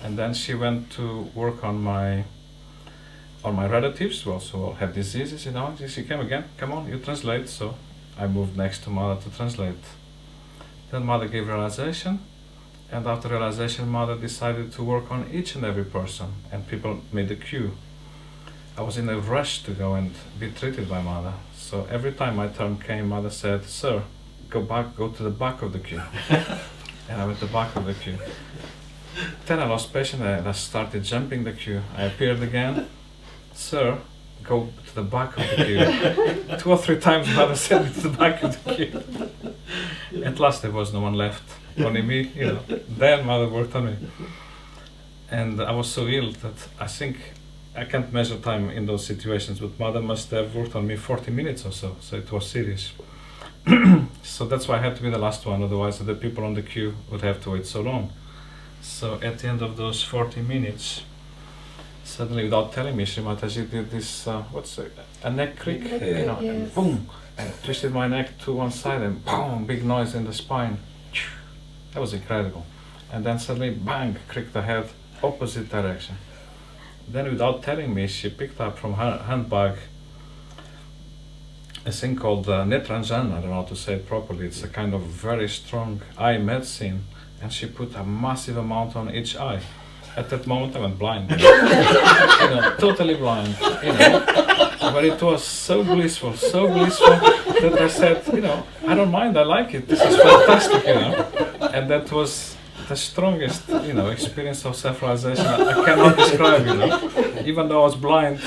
And then she went to work on my relatives who also have diseases, you know. She came again, come on, you translate. So I moved next to mother to translate. Then mother gave realization, and after realization, mother decided to work on each and every person, and people made a queue. I was in a rush to go and be treated by mother. So every time my turn came, mother said, "Sir, go to the back of the queue." And I went to the back of the queue. Then I lost patience and I started jumping the queue. I appeared again. "Sir, go to the back of the queue." 2 or 3 times mother sent me to the back of the queue. At last there was no one left, only me, you know. Then mother worked on me. And I was so ill that I think I can't measure time in those situations, but mother must have worked on me 40 minutes or so, so it was serious. So that's why I had to be the last one, otherwise the people on the queue would have to wait so long. So at the end of those 40 minutes, suddenly, without telling me, Shri Mataji did this, a neck crick, you know, yes. and boom, and twisted my neck to one side and boom, big noise in the spine. That was incredible. And then suddenly, bang, cricked the head, opposite direction. Then without telling me, she picked up from her handbag a thing called Netranjan, I don't know how to say it properly, it's a kind of very strong eye medicine, and she put a massive amount on each eye. At that moment I went blind, you know, totally blind, you know. But it was so blissful that I said, you know, I don't mind, I like it, this is fantastic, you know. And that was the strongest, you know, experience of self-realization I cannot describe, you know. Even though I was blind,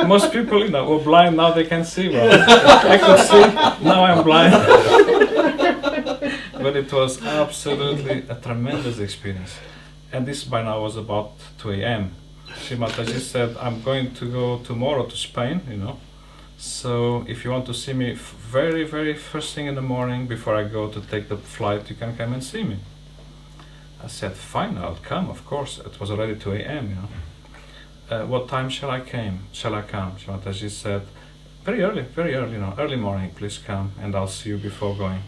most people, you know, were blind, now they can see well. I could see, now I'm blind. But it was absolutely a tremendous experience. And this by now was about 2 a.m. Shri Mataji said, "I'm going to go tomorrow to Spain, you know. So if you want to see me very, very first thing in the morning before I go to take the flight, you can come and see me." I said, "Fine, I'll come, of course." It was already 2 a.m., you know. "What time shall I come? Shri Mataji said, very early, you know, early morning, please come and I'll see you before going."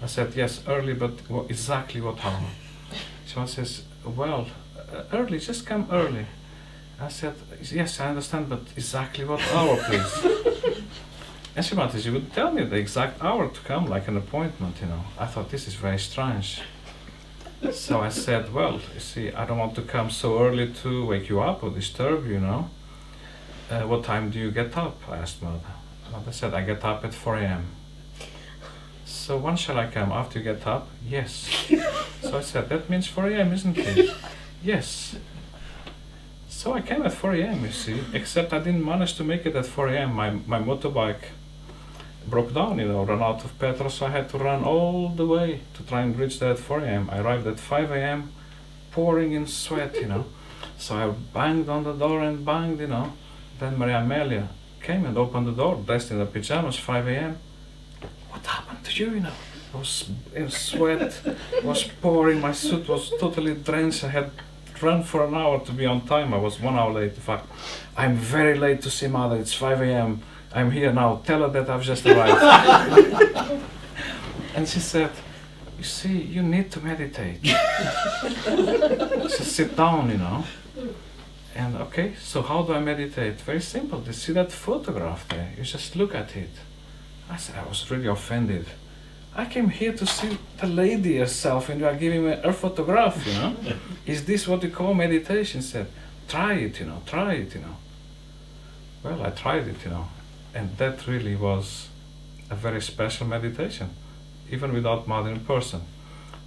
I said, "Yes, early, but exactly what hour?" She says, "Well, early, just come early." I said, "Yes, I understand, but exactly what hour, please?" And Shri Mataji would tell me the exact hour to come, like an appointment, you know. I thought, this is very strange. So I said, "Well, you see, I don't want to come so early to wake you up or disturb you, you know. What time do you get up?" I asked mother. Mother said, "I get up at 4 a.m. "So when shall I come? After you get up?" "Yes." So I said, "That means 4 a.m., isn't it?" "Yes." So I came at 4 a.m., you see, except I didn't manage to make it at 4 a.m. My motorbike broke down, you know, ran out of petrol, so I had to run all the way to try and reach there at 4 a.m. I arrived at 5 a.m. pouring in sweat, you know. So I banged on the door and banged, you know. Then Maria Amelia came and opened the door, dressed in the pajamas, 5 a.m. "What happened to you, you know?" I was in sweat, was pouring, my suit was totally drenched. I had run for an hour to be on time. I was 1 hour late, in fact. "I'm very late to see mother, it's 5 a.m. I'm here now, tell her that I've just arrived." And she said, "You see, you need to meditate." Just sit down, you know. And okay, so how do I meditate? Very simple, you see that photograph there, you just look at it. I said, I was really offended. I came here to see the lady herself and you are giving me her photograph, you know. Is this what you call meditation? She said, try it, you know, try it, you know. Well, I tried it, you know, and that really was a very special meditation, even without mother in person.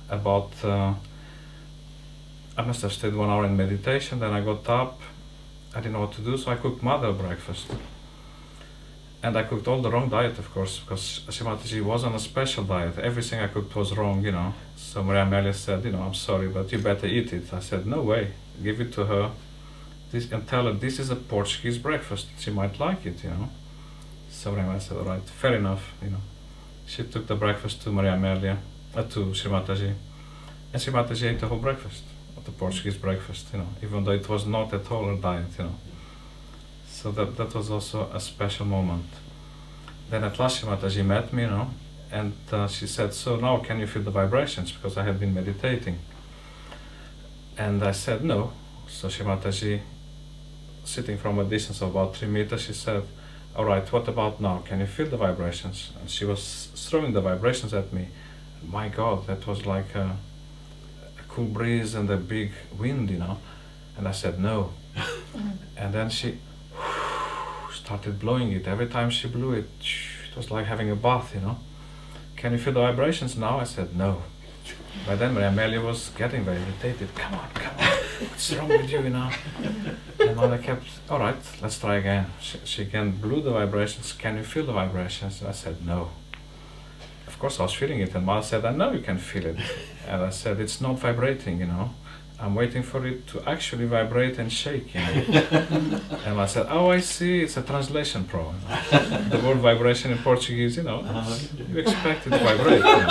About, I must have stayed 1 hour in meditation, then I got up, I didn't know what to do, so I cooked mother breakfast. And I cooked all the wrong diet, of course, because Shri Mataji was on a special diet. Everything I cooked was wrong, you know. So Maria Amelia said, you know, "I'm sorry, but you better eat it." I said, "No way, give it to her and tell her this is a Portuguese breakfast. She might like it, you know." So Maria Amelia said, "All right, fair enough, you know." She took the breakfast to Maria Amelia, to Shri Mataji. And Shri Mataji ate the whole breakfast, the Portuguese breakfast, you know, even though it was not at all her diet, you know. So that was also a special moment. Then at last Shri Mataji met me, you know, and she said, "So now can you feel the vibrations?" Because I had been meditating. And I said no. So Shri Mataji, sitting from a distance of about 3 meters, she said, all right, what about now? Can you feel the vibrations? And she was throwing the vibrations at me. My God, that was like a cool breeze and a big wind, you know. And I said no. And then she started blowing it. Every time she blew it, it was like having a bath, you know. Can you feel the vibrations now? I said no. By then Maria Amelia was getting very irritated. Come on, what's wrong with you, you know? And Mother kept, all right, let's try again. She again blew the vibrations. Can you feel the vibrations? And I said no. Of course I was feeling it, and Mother said, I know you can feel it. And I said, it's not vibrating, you know. I'm waiting for it to actually vibrate and shake, you know. And I said, oh, I see, it's a translation problem. The word vibration in Portuguese, you know, you expect it to vibrate. You know.